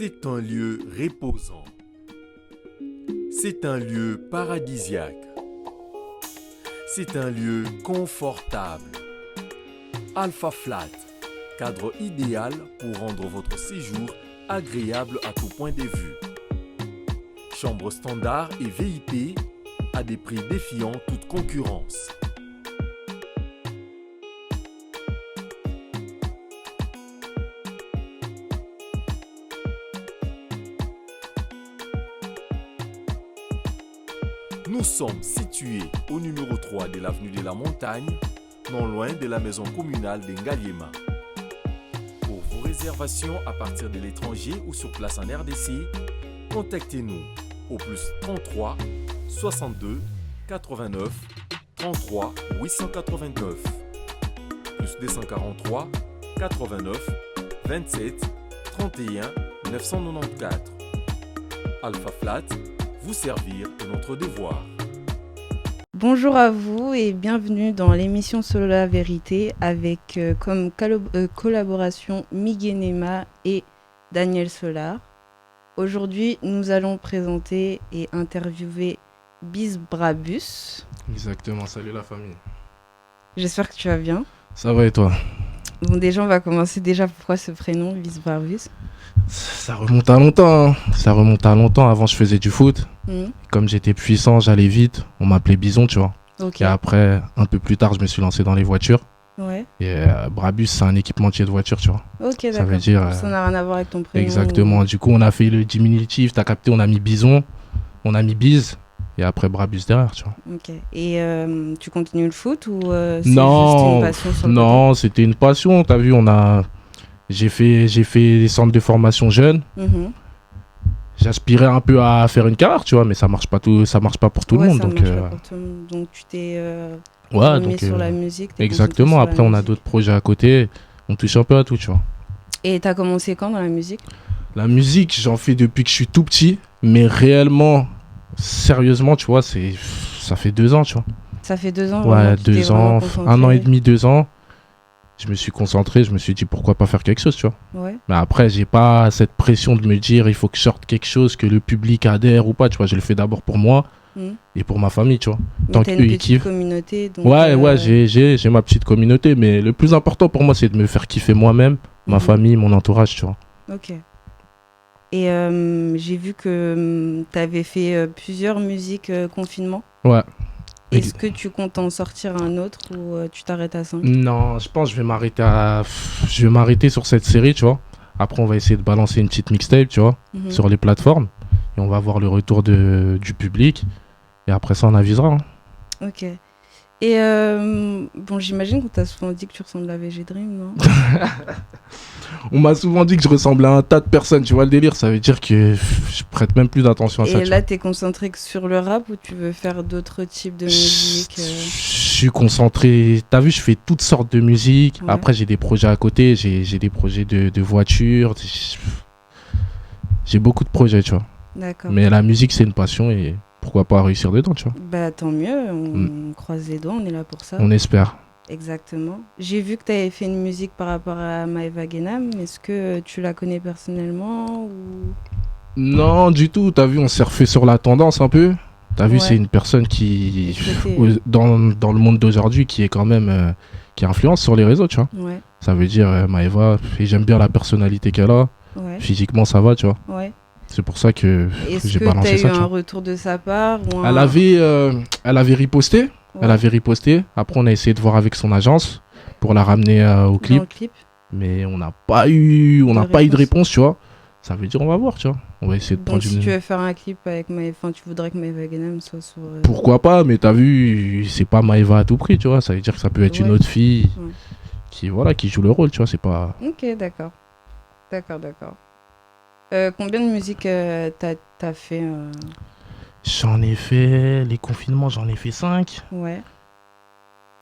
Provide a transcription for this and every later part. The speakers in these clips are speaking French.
C'est un lieu reposant. C'est un lieu paradisiaque. C'est un lieu confortable. Alpha Flat, cadre idéal pour rendre votre séjour agréable à tout point de vue. Chambre standard et VIP à des prix défiant toute concurrence. Nous sommes situés au numéro 3 de l'avenue de la Montagne, non loin de la maison communale d'Engaliema. Pour vos réservations à partir de l'étranger ou sur place en RDC, contactez-nous au plus 33 62 89 33 889 plus 243 89 27 31 994. Alpha Flat, vous servir est notre devoir. Bonjour à vous et bienvenue dans l'émission Solo la Vérité avec comme collaboration Miguel et Daniel Solar. Aujourd'hui, nous allons présenter et interviewer Bizbrabus. Exactement, salut la famille. J'espère que tu vas bien. Ça va et toi? Bon, déjà, on va commencer. Pourquoi ce prénom, Bizbrabus? Ça remonte à longtemps. Ça remonte à longtemps. Avant, je faisais du foot. Comme j'étais puissant, j'allais vite. On m'appelait Bison, tu vois. Okay. Et après, un peu plus tard, je me suis lancé dans les voitures. Ouais. Et Brabus, c'est un équipementier de voiture, tu vois. Ok, d'accord. Ça veut dire. Ça n'a rien à voir avec ton prénom. Exactement. Du coup, on a fait le diminutif. T'as capté, on a mis Bison. On a mis Biz. Et après, Brabus derrière, tu vois. Ok. Et tu continues le foot ou c'est Non, juste une passion sur le non, côté? c'était une passion. T'as vu, j'ai fait des centres de formation jeunes. J'aspirais un peu à faire une carrière, tu vois, mais ça marche pas pour tout le monde. Donc, donc tu t'es mis sur la musique. Exactement. Après, on a d'autres projets à côté. On touche un peu à tout, tu vois. Et t'as commencé quand dans la musique? La musique, j'en fais depuis que je suis tout petit, mais réellement, sérieusement, tu vois, ça fait 2 ans, tu vois. Ça fait 2 ans. Ouais, 2 ans, 1 an et demi, 2 ans. Je me suis concentré, je me suis dit pourquoi pas faire quelque chose, tu vois. Ouais. Mais après, j'ai pas cette pression de me dire il faut que je sorte quelque chose, que le public adhère ou pas, tu vois. Je le fais d'abord pour moi et pour ma famille, tu vois. Tant que une petite communauté. Donc ouais, j'ai ma petite communauté, mais le plus important pour moi, c'est de me faire kiffer moi-même, ma famille, mon entourage, tu vois. Ok. Et j'ai vu que tu avais fait plusieurs musiques confinement. Ouais. Est-ce que tu comptes en sortir un autre ou tu t'arrêtes à 5? Non, je pense que je vais m'arrêter sur cette série, tu vois. Après, on va essayer de balancer une petite mixtape, tu vois, sur les plateformes. Et on va voir le retour du public. Et après ça, on avisera. Hein. Ok. Et bon, j'imagine qu'on t'a souvent dit que tu ressembles à VG Dream, non? On m'a souvent dit que je ressemblais à un tas de personnes, tu vois le délire. Ça veut dire que je prête même plus d'attention à ça. Et là, t'es concentré que sur le rap ou tu veux faire d'autres types de musique? Je suis concentré. T'as vu, je fais toutes sortes de musique. Ouais. Après, j'ai des projets à côté. J'ai des projets de voitures. J'ai beaucoup de projets, tu vois. D'accord. Mais la musique, c'est une passion et pourquoi pas réussir dedans, tu vois. Bah, tant mieux. On croise les doigts, on est là pour ça. On espère. Exactement. J'ai vu que tu avais fait une musique par rapport à Maeva Genam. Est-ce que tu la connais personnellement ou... Non, du tout. T'as vu, on s'est refait sur la tendance un peu. T'as vu, c'est une personne qui, dans le monde d'aujourd'hui, qui est quand même, qui influence sur les réseaux, tu vois. Ouais. Ça veut dire, Maeva, et j'aime bien la personnalité qu'elle a. Ouais. Physiquement, ça va, tu vois. Ouais. C'est pour ça que j'ai balancé ça. Est-ce que tu as eu un retour de sa part ou elle avait riposté. Ouais. Elle avait riposté. Après, on a essayé de voir avec son agence pour la ramener au clip. Mais on n'a pas eu de réponse, tu vois. Ça veut dire on va voir, tu vois. On va essayer de prendre si tu veux faire un clip avec Maeva, tu voudrais que Maeva Genam soit sur... Pourquoi pas, mais t'as vu, c'est pas Maeva à tout prix, tu vois. Ça veut dire que ça peut être une autre fille qui joue le rôle, tu vois. C'est pas... Ok, d'accord. Combien de musique t'as fait J'en ai fait... Les confinements, j'en ai fait 5. Ouais.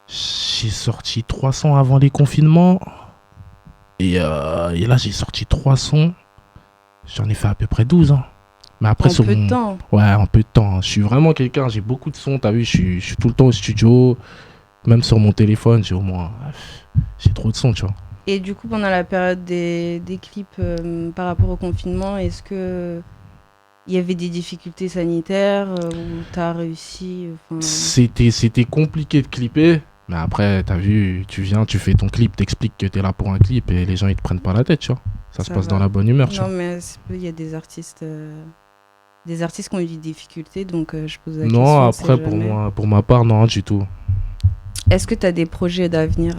J'ai sorti 300 avant les confinements. Et là, j'ai sorti 300. J'en ai fait à peu près 12. Hein. Mais après, en peu de temps. Ouais, en peu de temps. Je suis vraiment quelqu'un, j'ai beaucoup de sons. T'as vu, je suis tout le temps au studio. Même sur mon téléphone, j'ai trop de sons, tu vois. Et du coup, pendant la période des clips par rapport au confinement, est-ce que il y avait des difficultés sanitaires ou t'as réussi C'était compliqué de clipper, mais après, t'as vu, tu viens, tu fais ton clip, t'expliques que t'es là pour un clip et les gens ils te prennent pas la tête, tu vois. Ça se passe dans la bonne humeur, tu vois. Non, mais il y a des artistes qui ont eu des difficultés, donc je pose la question. Non, après, pour ma part, non, du tout. Est-ce que t'as des projets d'avenir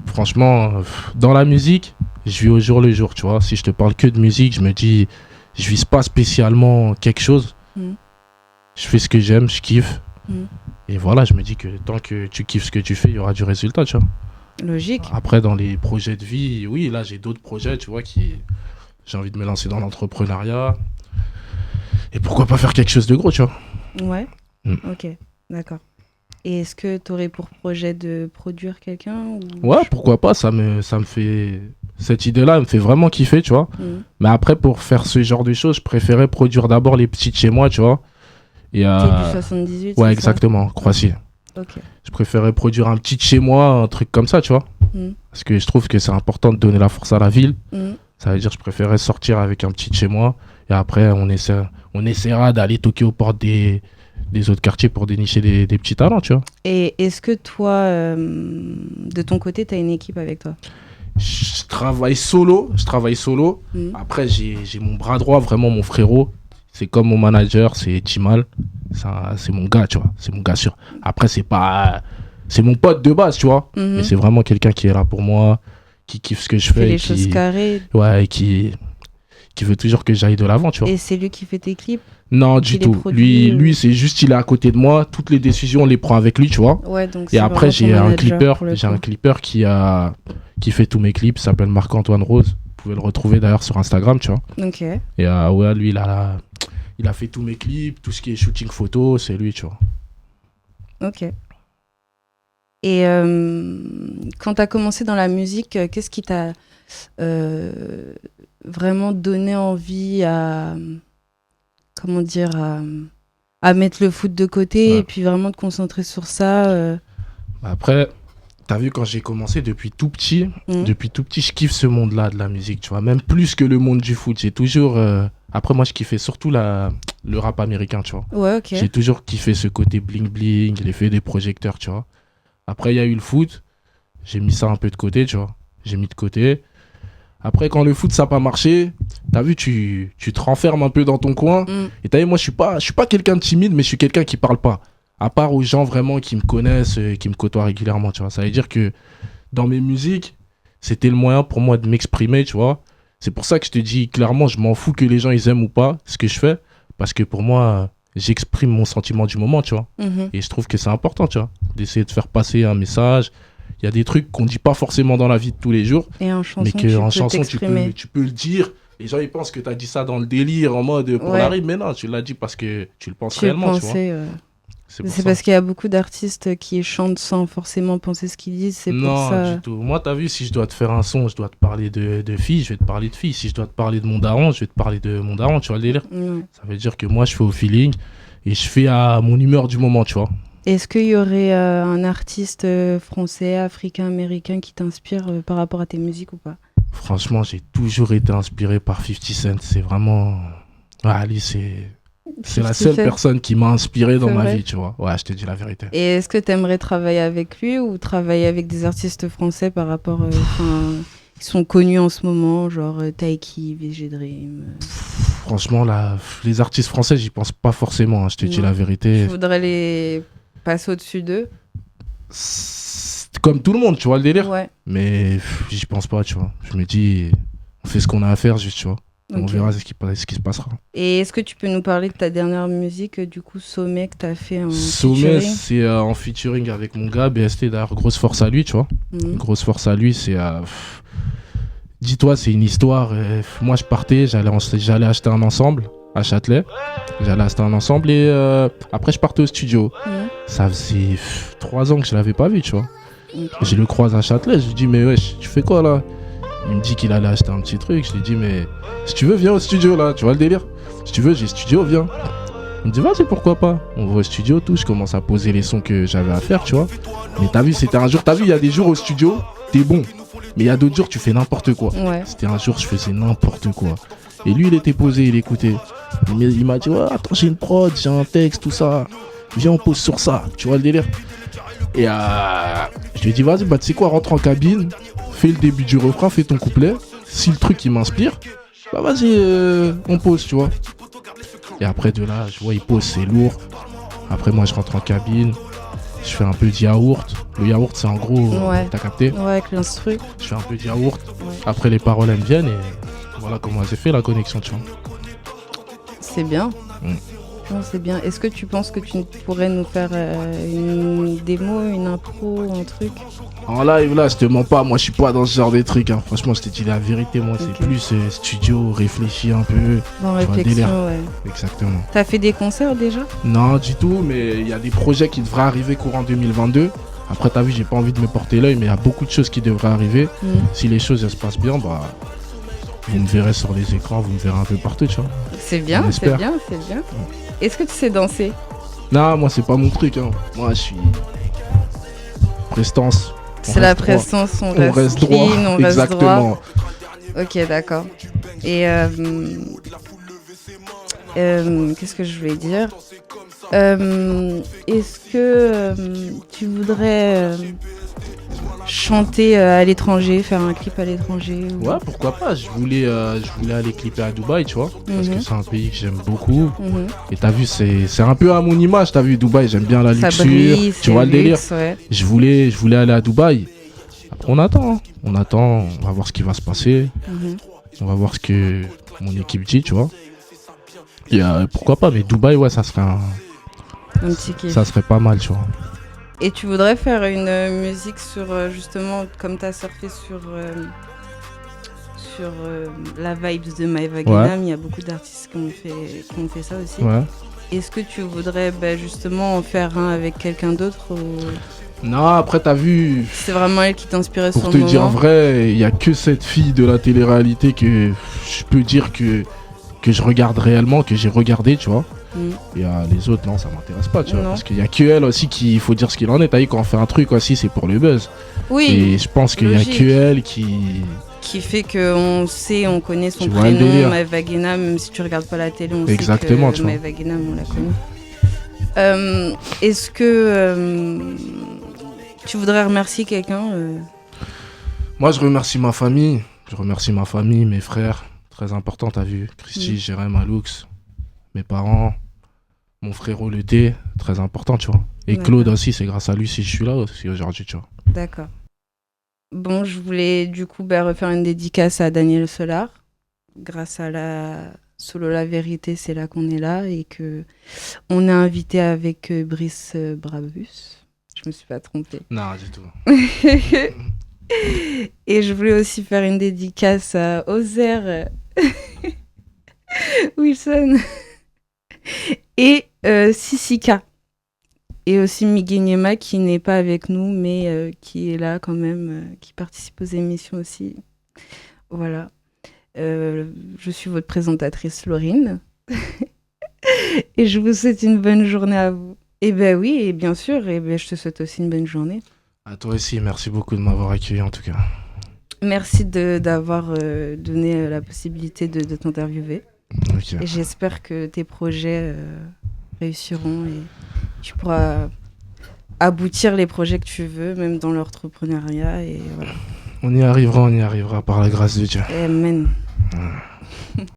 Franchement, dans la musique, je vis au jour le jour, tu vois. Si je te parle que de musique, je me dis, je vise pas spécialement quelque chose. Je fais ce que j'aime, je kiffe. Et voilà, je me dis que tant que tu kiffes ce que tu fais, il y aura du résultat, tu vois. Logique. Après, dans les projets de vie, oui, là, j'ai d'autres projets, tu vois, j'ai envie de me lancer dans l'entrepreneuriat. Et pourquoi pas faire quelque chose de gros, tu vois. Ouais. Ok, d'accord. Et est-ce que tu aurais pour projet de produire quelqu'un Ouais, pourquoi pas, ça me fait... Cette idée-là me fait vraiment kiffer, tu vois. Mais après, pour faire ce genre de choses, je préférais produire d'abord les petites chez moi, tu vois. T'es du 78, ouais, exactement, Croatie. Ok. Je préférais produire un petit chez moi, un truc comme ça, tu vois. Parce que je trouve que c'est important de donner la force à la ville. Ça veut dire que je préférais sortir avec un petit chez moi. Et après, on essaiera d'aller toquer aux portes des autres quartiers pour dénicher des petits talents, tu vois. Et est-ce que toi, de ton côté, tu as une équipe avec toi ? Je travaille solo. Après, j'ai mon bras droit, vraiment mon frérot. C'est comme mon manager, c'est Timal. C'est mon gars, tu vois. C'est mon gars sûr. Après, c'est mon pote de base, tu vois. Mais c'est vraiment quelqu'un qui est là pour moi, qui kiffe ce que je fais. Les choses carrées. Ouais, et qui veut toujours que j'aille de l'avant, tu vois. Et c'est lui qui fait tes clips ? Non, du tout. Lui, c'est juste, il est à côté de moi. Toutes les décisions, on les prend avec lui, tu vois. Ouais, donc et après, j'ai un clipper qui fait tous mes clips. Il s'appelle Marc-Antoine Rose. Vous pouvez le retrouver d'ailleurs sur Instagram, tu vois. Ok. Et ouais, lui, il a fait tous mes clips, tout ce qui est shooting photo, c'est lui, tu vois. Ok. Et quand tu as commencé dans la musique, qu'est-ce qui t'a vraiment donné envie à mettre le foot de côté et puis vraiment te concentrer sur ça Après, t'as vu, quand j'ai commencé depuis tout petit, je kiffe ce monde-là de la musique, tu vois, même plus que le monde du foot. J'ai toujours... Après, moi, je kiffais surtout le rap américain, tu vois. Ouais, ok. J'ai toujours kiffé ce côté bling-bling, l'effet des projecteurs, tu vois. Après, il y a eu le foot. J'ai mis ça un peu de côté, tu vois. J'ai mis de côté. Après, quand le foot, ça n'a pas marché, t'as vu, tu te renfermes un peu dans ton coin. Et t'as vu, moi, je suis pas quelqu'un de timide, mais je suis quelqu'un qui parle pas. À part aux gens vraiment qui me connaissent, qui me côtoient régulièrement, tu vois. Ça veut dire que dans mes musiques, c'était le moyen pour moi de m'exprimer, tu vois. C'est pour ça que je te dis clairement, je m'en fous que les gens ils aiment ou pas ce que je fais. Parce que pour moi, j'exprime mon sentiment du moment, tu vois. Et je trouve que c'est important, tu vois, d'essayer de faire passer un message. Il y a des trucs qu'on dit pas forcément dans la vie de tous les jours. Et en chanson, mais qu'en chanson, tu peux le dire. Les gens, ils pensent que tu as dit ça dans le délire, en mode pour la rime. Mais non, tu l'as dit parce que tu le penses réellement, tu vois. C'est parce qu'il y a beaucoup d'artistes qui chantent sans forcément penser ce qu'ils disent. C'est pour ça. Non, du tout. Moi, t'as vu, si je dois te faire un son, je dois te parler de filles, je vais te parler de filles. Si je dois te parler de mon daron, je vais te parler de mon daron, tu vois le délire. Ça veut dire que moi, je fais au feeling et je fais à mon humeur du moment, tu vois. Est-ce qu'il y aurait un artiste français, africain, américain qui t'inspire par rapport à tes musiques ou pas ? Franchement, j'ai toujours été inspiré par 50 Cent. C'est vraiment... Ouais, lui, c'est la seule personne qui m'a inspiré dans ma vie, tu vois. Ouais, je te dis la vérité. Et est-ce que tu aimerais travailler avec lui ou travailler avec des artistes français par rapport... qui sont connus en ce moment, genre Taiki, VG Dream Franchement, les artistes français, j'y pense pas forcément, hein, je te dis la vérité. Je voudrais les passer au-dessus d'eux. Comme tout le monde, tu vois le délire. Ouais. Mais j'y pense pas, tu vois. Je me dis, on fait ce qu'on a à faire juste, tu vois. Okay. On verra ce qui se passera. Et est-ce que tu peux nous parler de ta dernière musique, du coup, Sommet, que tu as fait en Sommet, c'est en featuring avec mon gars, BST, d'ailleurs, grosse force à lui, tu vois. Grosse force à lui, c'est... Dis-toi, c'est une histoire. Moi, je partais, j'allais acheter un ensemble à Châtelet. J'allais acheter un ensemble et après, je partais au studio. Ça faisait 3 ans que je l'avais pas vu, tu vois. Okay. Je le croise à Châtelet, je lui dis, mais wesh, tu fais quoi là ? Il me dit qu'il allait acheter un petit truc. Je lui dis, mais si tu veux, viens au studio là, tu vois le délire ? Si tu veux, j'ai studio, viens. Il me dit, vas-y, pourquoi pas ? On va au studio, tout. Je commence à poser les sons que j'avais à faire, tu vois. Mais t'as vu, c'était un jour, il y a des jours au studio, t'es bon. Mais il y a d'autres jours, tu fais n'importe quoi. Ouais. C'était un jour, je faisais n'importe quoi. Et lui, il était posé, il écoutait. Il m'a dit, ouais, attends, j'ai une prod, j'ai un texte, tout ça. Viens, on pose sur ça. Tu vois le délire. Et je lui ai dit, vas-y, bah, tu sais quoi, rentre en cabine, fais le début du refrain, fais ton couplet. Si le truc, il m'inspire, bah, vas-y, on pose, tu vois. Et après, de là, je vois, il pose, c'est lourd. Après, moi, je rentre en cabine. Je fais un peu de yaourt. Le yaourt, c'est en gros, t'as capté? Ouais, avec l'instru. Je fais un peu de yaourt. Ouais. Après, les paroles, elles viennent et voilà comment s'est fait la connexion, tu vois. C'est bien. Non, c'est bien. Est-ce que tu penses que tu pourrais nous faire une démo, une impro, un truc? En live, là, je te mens pas. Moi, je suis pas dans ce genre de trucs. Hein. Franchement, je t'ai dit la vérité. Moi, c'est plus studio, réfléchi un peu. Dans réflexion, ouais. Exactement. T'as fait des concerts déjà? Non, du tout. Mais il y a des projets qui devraient arriver courant 2022. Après, t'as vu, j'ai pas envie de me porter l'œil, mais il y a beaucoup de choses qui devraient arriver. Si les choses elles se passent bien, bah, vous me verrez sur les écrans, vous me verrez un peu partout, tu vois. C'est bien, c'est bien, c'est bien. Est-ce que tu sais danser? Non, moi, c'est pas mon truc. Hein. Moi, je suis prestance. C'est la prestance, on reste droit. Clean, on reste droit. Ok, d'accord. Et qu'est-ce que je voulais dire? Est-ce que tu voudrais chanter à l'étranger, faire un clip à l'étranger ou... Ouais, pourquoi pas. Je voulais aller clipper à Dubaï, tu vois, parce que c'est un pays que j'aime beaucoup. Et t'as vu, c'est un peu à mon image. T'as vu, Dubaï, j'aime bien la luxure. Brille, tu vois le délire. Ouais. Je voulais aller à Dubaï. Après, on attend, on va voir ce qui va se passer. On va voir ce que mon équipe dit, tu vois. Et pourquoi pas, mais Dubaï, ouais, ça serait un petit kiff. Ça serait pas mal, tu vois. Et tu voudrais faire une musique sur, justement, comme tu as surfé sur la vibe de Maeva Guénam, il y a beaucoup d'artistes qui ont fait ça aussi. Ouais. Est-ce que tu voudrais justement en faire un avec quelqu'un d'autre ou... Non, après t'as vu... C'est vraiment elle qui t'inspirait sur le moment. Pour te dire vrai, il n'y a que cette fille de la télé-réalité que je peux dire que je regarde réellement, que j'ai regardé, tu vois. Et les autres, non, ça m'intéresse pas, tu vois. Parce qu'il y a que elle aussi il faut dire ce qu'il en est. T'as vu, quand on fait un truc aussi, c'est pour le buzz. Oui. Et je pense qu'il y a que elle qui fait qu'on sait, on connaît son prénom, Maeva Guénam, même si tu regardes pas la télé, on exactement, sait que Maeva Guénam, on la connaît. Est-ce que tu voudrais remercier quelqu'un Moi, je remercie ma famille. Mes frères. Très important, t'as vu. Christy, Jérém, Alux, mes parents. Mon frérot le thé, très important, tu vois. Et Claude aussi, c'est grâce à lui si je suis là aussi aujourd'hui, tu vois. D'accord. Bon, je voulais du coup refaire une dédicace à Daniel Solar. Grâce à la Solo La Vérité, c'est là qu'on est là et que on est invité avec Brice Brabus. Je me suis pas trompée. Non, du tout. Et je voulais aussi faire une dédicace à Ozer Wilson et Sissika. Et aussi Miguel qui n'est pas avec nous, mais qui est là quand même, qui participe aux émissions aussi. Voilà. Je suis votre présentatrice Laurine. Et je vous souhaite une bonne journée à vous. Et ben oui, et bien sûr, et je te souhaite aussi une bonne journée. À toi aussi, merci beaucoup de m'avoir accueilli en tout cas. Merci d'avoir donné la possibilité de t'interviewer. Okay. Et j'espère que tes projets réussiront et tu pourras aboutir les projets que tu veux, même dans l'entrepreneuriat. Et voilà. On y arrivera par la grâce de Dieu. Amen.